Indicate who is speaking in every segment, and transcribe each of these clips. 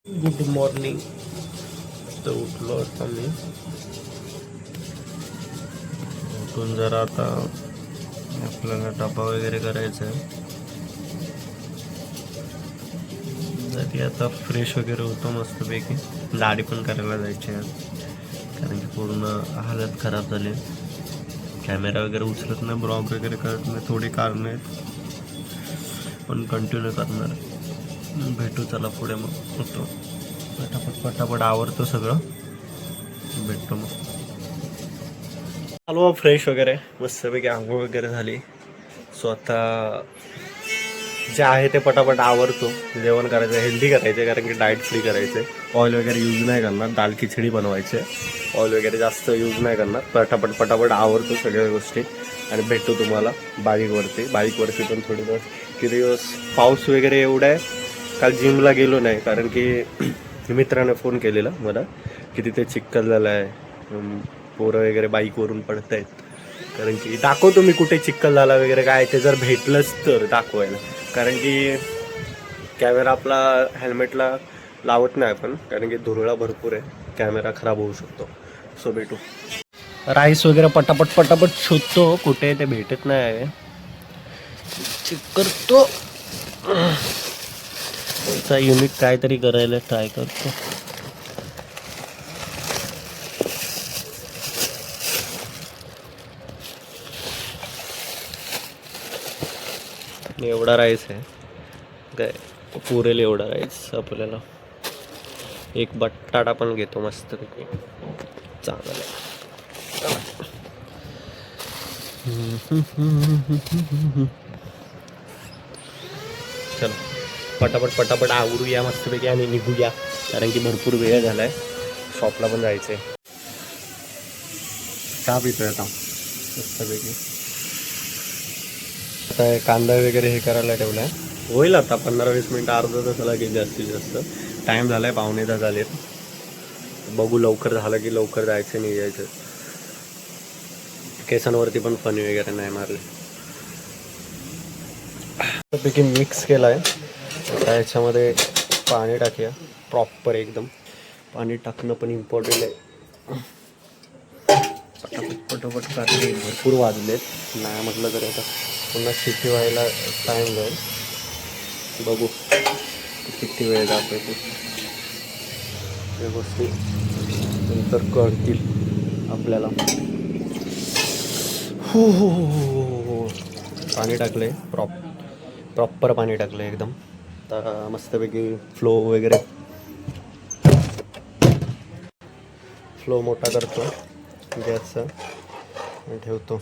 Speaker 1: Good morning. तर उठलो आता मी. उठून जरा आता आपल्याला डबा वगैरे करायचा आहे. तरी आता फ्रेश वगैरे होतो मस्तपैकी. दाढी पण करायला जायची आहे कारण की पूर्ण हालत खराब झाली. कॅमेरा वगैरे उचलत नाही, ब्लॉग वगैरे करत नाही, थोडी कारणं आहेत पण कंटिन्यू करणार. भेटू चला पुढे, मग होतो पटापट पटापट आवरतो सगळं, भेटतो मग. आलो फ्रेश वगैरे मस्तपैकी, आंघोळ वगैरे झाली. सो आता जे आहे ते पटापट आवरतो. जेवण करायचं, हेल्दी करायचं कारण की डाएट फ्री करायचं. ऑइल वगैरे यूज नाही करणार. दाल खिचडी बनवायचे, ऑइल वगैरे जास्त यूज नाही करणार. पटापट पटापट आवरतो सगळ्या गोष्टी आणि भेटतो तुम्हाला बाईकवरती पण थोडे दिवस. किती दिवस पाऊस वगैरे एवढा आहे. काल जिमला गेलो नाही कारण की मित्राने फोन केलेला मला की तिथे चिखल झाला आहे, पोरं वगैरे बाईकवरून पडत आहेत. कारण की दाखवतो मी कुठे चिखल झाला वगैरे काय ते, जर भेटलंच तर दाखवायला. कारण की कॅमेरा आपला हेल्मेटला लावत नाही आपण कारण की धुरळा भरपूर आहे, कॅमेरा खराब होऊ शकतो. सो भेटू. राईस वगैरे पटापट पटापट शोधतो कुठे ते भेटत नाही आहे. चेक करतो, युनिक काहीतरी करायला ट्राय करतो. एवढा राईस आहे काय, पुरेल एवढा राईस आपल्याला. एक बटाटा पण घेतो मस्तपैकी चांगला. चलो पटापट पटापट आवरूया मस्तपैकी आणि निघूया कारण की भरपूर वेळ झालाय. शॉपला पण जायचंय. चहा पितोय आता मस्तपैकी. आता कांदा वगैरे हे करायला ठेवलाय, होईल आता 15-20 मिनिटं, अर्धा तासाला की जास्तीत जास्त. टाईम झालाय 9:15 झालेत. बघू लवकर झालं की लवकर जायचं निघायचं. केसांवरती पण फणी वगैरे नाही मारले. पैकी मिक्स केलाय. आता याच्यामध्ये पाणी टाकूया प्रॉपर एकदम. पाणी टाकणं पण इम्पॉर्टंट आहे. पटापट पटापट टाकले, भरपूर वाजलेत. नाही म्हटलं तरी आता पुन्हा शिट्टी व्हायला टाईम जाईल. बघू किती वेळ जातोय ते, त्या गोष्टी नंतर कळतील आपल्याला. हो हो हो हो हो. पाणी टाकलंय, प्रॉपर पाणी टाकलंय एकदम. तर मस्तपैकी फ्लो वगैरे, फ्लो मोठा करतो गॅसचा आणि ठेवतो.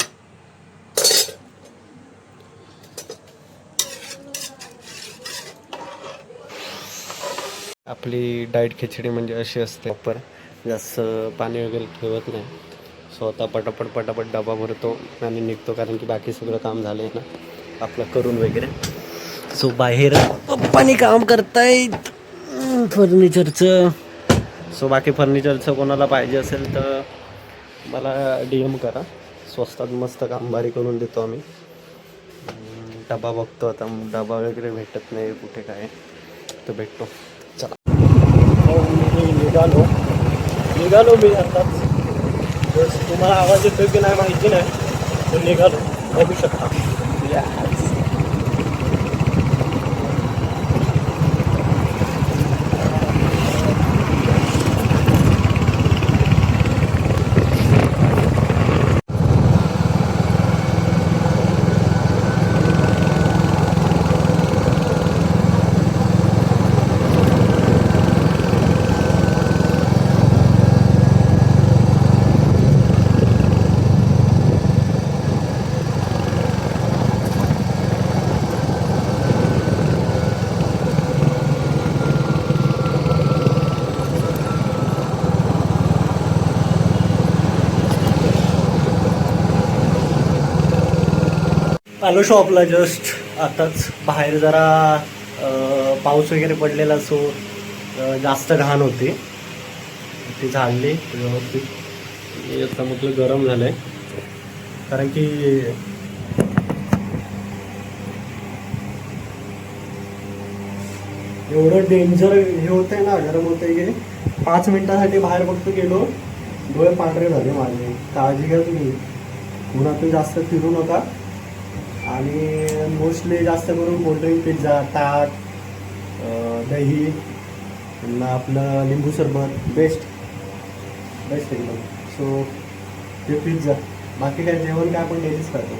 Speaker 1: आपली डाएट खिचडी म्हणजे अशी असते, प्रॉपर जास्त पाणी वगैरे ठेवत नाही. स्वतः पटापट पटापट डबा भरतो आणि निघतो कारण की बाकी सगळं काम झालं आहे ना आपलं करून वगैरे. सो बाहेर पप्पानी काम करतायत फर्निचरचं. सो बाकी फर्निचरचं कोणाला पाहिजे असेल तर मला DM करा. स्वस्तात मस्त काम भारी करून देतो आम्ही. डबा बघतो आता, डबा वगैरे भेटत नाही कुठे काय, तर भेटतो. चला निघालो मी आताच. तुम्हाला आवाज येतोय की नाही माहिती नाही, पण निघालो, बघू शकता. आलो शॉपला जस्ट आताच. बाहेर जरा पाऊस वगैरे पडलेला, सो जास्त घाण होती, ती झाडली व्यवस्थित. आता म्हटलं गरम झालं आहे कारण की एवढं डेंजर हे होतंय ना, गरम होतंय की 5 मिनिटासाठी बाहेर फक्त गेलो, डोळे पांढरे झाले माझे. काळजी घ्या तुम्ही, उन्हातून जास्त फिरू नका आणि मोस्टली जास्त करून कोल्ड्रिंक, पिझ्झा, ताक, दही, पुन्हा आपलं लिंबू सरबत बेस्ट एकदम. सो ते पिझ्झा, बाकी काय जेवण काय आपण डेलीच करतो,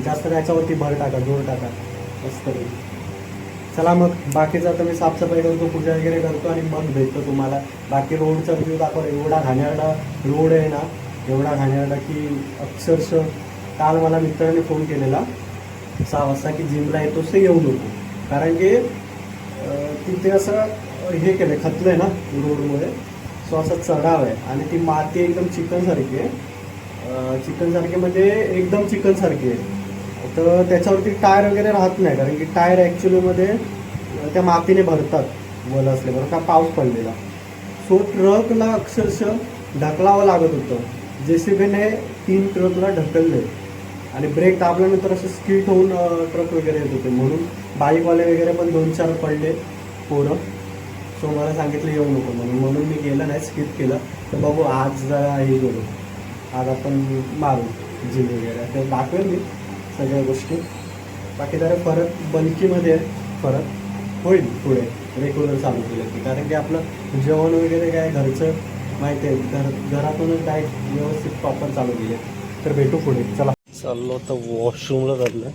Speaker 1: जास्त त्याच्यावरती भर टाका, जोर टाका मस्त. चला मग बाकीचं आता मी साफसफाई करतो, पूजा वगैरे करतो आणि मग भेटतो तुम्हाला. बाकी रोडचा व्ह्यू दाखवा. एवढा घाणेरडा रोड आहे ना, एवढा घाणेरडा की अक्षरशः काल मला मित्राने फोन केलेला 6 वाजता की जिमला येतोस तर येऊ नको, कारण की तिथे असं हे केलं, खतलं आहे ना रोडमुळे. सो असं चढाव आहे आणि ती माती एकदम चिकनसारखी आहे. चिकनसारखी म्हणजे एकदम चिकनसारखी आहे. तर त्याच्यावरती टायर वगैरे राहत नाही, कारण की टायर ॲक्च्युलीमध्ये त्या मातीने भरतात वल असल्यावर का पाऊस पडलेला. सो ट्रकला अक्षरशः ढकलावं लागत होतं. JCBने 3 ट्रकला ढकलले आणि ब्रेक दाबल्यानंतर असं स्किट होऊन ट्रक वगैरे येत होते, म्हणून बाईकवाले वगैरे पण 2-4 पडले पोरं. सो मला सांगितलं येऊ नको म्हणून मी गेलं नाही, स्किप केलं. तर बघू आज जरा हे गेलो, आज आपण मारू जिम वगैरे, ते दाखवेल मी सगळ्या गोष्टी. बाकी जरा फरक बल्कीमध्ये फरक होईल पुढे रेग्युलर चालू केलं की, कारण की आपलं जेवण वगैरे काय घरचं माहिती आहे, घरातूनच डाएट व्यवस्थित प्रॉपर चालू केले. तर भेटू पुढे. चला चाललो तर वॉशरूमला चाललं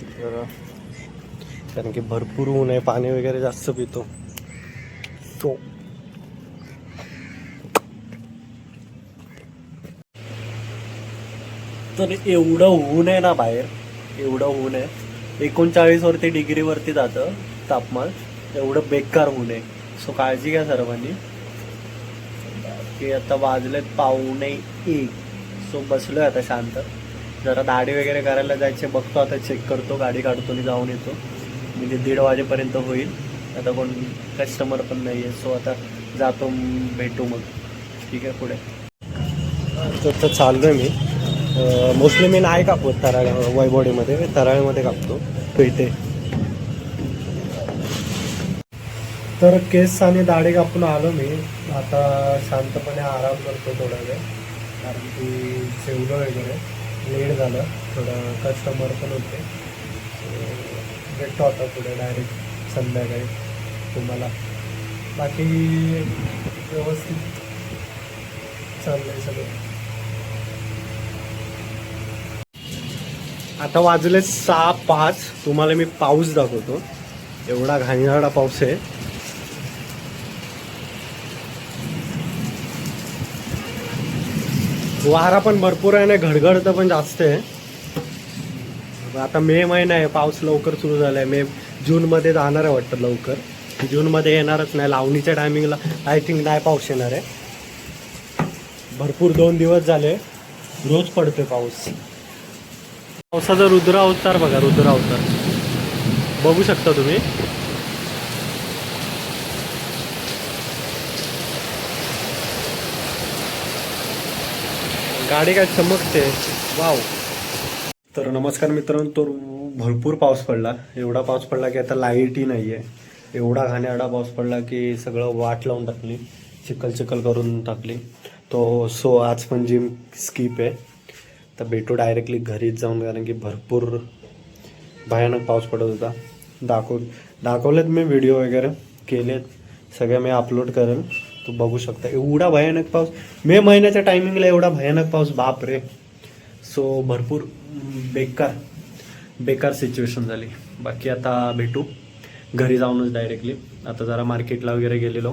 Speaker 1: तर, कारण की भरपूर ऊन आहे, पाणी वगैरे जास्त पितो. तो तर एवढं ऊन आहे ना बाहेर, एवढं ऊन आहे, 39 डिग्रीवरती जातं तापमान, एवढं बेकार ऊन आहे. सो काळजी घ्या सर्वांनी. की आता वाजलेत 12:45. सो बसलोय आता शांत, जरा दाढी वगैरे करायला जायचे, बघतो आता, चेक करतो, गाडी काढतो आणि जाऊन येतो. म्हणजे 1:30 वाजेपर्यंत होईल. आता कोण कस्टमर पण नाही आहे. सो आता जातो, भेटू मग. ठीक आहे पुढे. तर चाललो आहे मी. मोस्टली मी नाही कापत तराळ वैबॉडीमध्ये, तराळमध्ये कापतो पेटे. तर केस आणि दाढी कापून आलो मी. आता शांतपणे आराम करतो थोडा वेळ, कारण की जेवलो वगैरे लेट झालं थोडं, कस्टमर पण होते. भेटतो आता पुढे डायरेक्ट संध्याकाळी तुम्हाला. बाकी व्यवस्थित चाललं आहे सगळं. आता वाजले 6:05. तुम्हाला मी पाऊस दाखवतो, एवढा घाणेरडा पाऊस आहे. वारा पण भरपूर आहे ना, घडघडतं पण जास्त आहे. आता मे महिना आहे, पाऊस लवकर सुरू झाला आहे. जूनमध्ये जाणार आहे वाटतं लवकर, जूनमध्ये येणारच नाही. लावणीच्या टायमिंगला आय थिंक नाही पाऊस येणार आहे. भरपूर 2 दिवस झाले रोज पडतोय पाऊस. पावसाचा रुद्र अवतार बघा, रुद्र अवतार बघू शकता तुम्ही. गाडी काय चमकते, वाव. तर नमस्कार मित्रांनो. तो भरपूर पाऊस पडला, एवढा पाऊस पडला की आता लाईटही नाही आहे. एवढा घाणेरडा पाऊस पडला की सगळं वाट लावून टाकली, चिखल करून टाकली. सो आज पण जिम स्किप आहे. तर भेटू डायरेक्टली घरीच जाऊन, कारण की भरपूर भयानक पाऊस पडत होता. दाखवलेत मी, व्हिडिओ वगैरे केलेत सगळे, मी अपलोड करेल. तो बघू शकता. एवढा भयानक पाऊस मे महिन्याच्या टायमिंगला, एवढा भयानक पाऊस, बाप रे. सो भरपूर बेकार सिच्युएशन झाली. बाकी आता भेटू घरी जाऊनच डायरेक्टली. आता जरा मार्केटला वगैरे गेलेलो,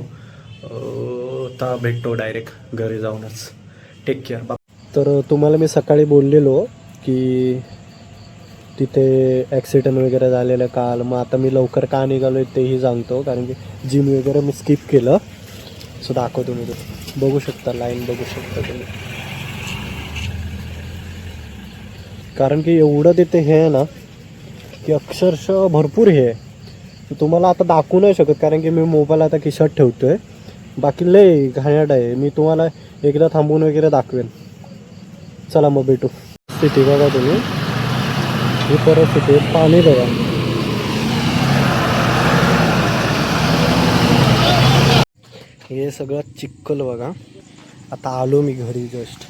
Speaker 1: आता भेटतो डायरेक्ट घरी जाऊनच. Take care. तर तुम्हाला मी सकाळी बोललेलो की तिथे ॲक्सिडेंट वगैरे झालेलं काल. मग आता मी लवकर का निघालो आहे तेही सांगतो, कारण की जिम वगैरे मी स्किप केलं. सो दाखवतो मी, बघू शकता, लाईन बघू शकता तुम्ही. कारण की एवढं तिथे हे आहे ना की अक्षरशः भरपूर हे आहे. तुम्हाला आता दाखवू नाही शकत, कारण की मी मोबाईल आता खिशात ठेवतोय. बाकी लय घाणेरडा आहे. मी तुम्हाला एकदा थांबून वगैरे दाखवेन. चला मग भेटू. स्थिती बघा तुम्ही, ही परिस्थिती, पाणी बघा. हे सगळं चिखल बघा. आता आलो मी घरी जस्ट.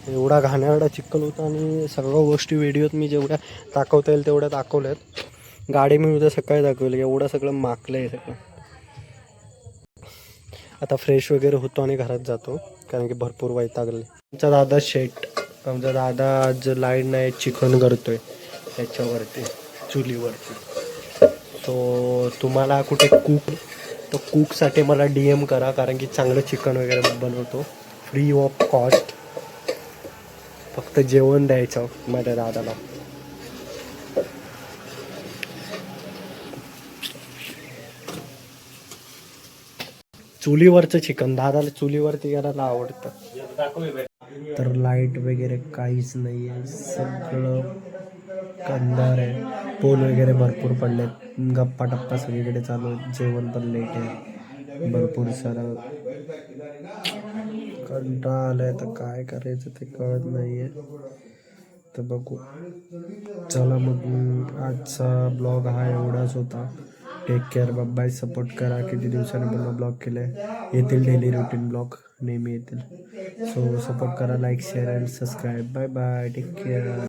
Speaker 1: एवढा घाणेरडा चिखल होता आणि सगळ्या गोष्टी व्हिडिओत मी जेवढ्या दाखवता येईल तेवढ्या दाखवल्यात. गाडी मी उद्या सकाळी दाखवली, एवढं सगळं माकलं आहे सगळं. आता फ्रेश वगैरे होतो आणि घरात जातो कारण की भरपूर वैतागले. आमचा दादा आमचा दादा आज लाईट नाही चिकन करतोय त्याच्यावरती चुलीवरती. तो तुम्हाला कुठे कुकसाठी मला DM करा कारण की चांगलं चिकन वगैरे बनवतो फ्री ऑफ कॉस्ट. फक्त जेवण द्यायचं माझ्या दादाला. चुलीवरचं चिकन दादाला चुलीवरती करायला आवडतं. तर लाईट वगैरे काहीच नाही आहे, सगळं अंधार आहे. पोल वगैरे भरपूर पडलेत, गप्पा टप्पा सगळीकडे चालू आहेत. जेवण पण लेट आहे भरपूर सारं. कंटाळा आलाय तर काय करायचं ते कळत नाहीये. तर बघू. चला मग आजचा ब्लॉग हा एवढाच होता. Take care, bye. सपोर्ट करा. किती दिवसांनी पुन्हा ब्लॉग केले, येतील डेली रुटीन ब्लॉग नेहमी येतील. सो सपोर्ट करा, like share and subscribe. Bye bye, take care.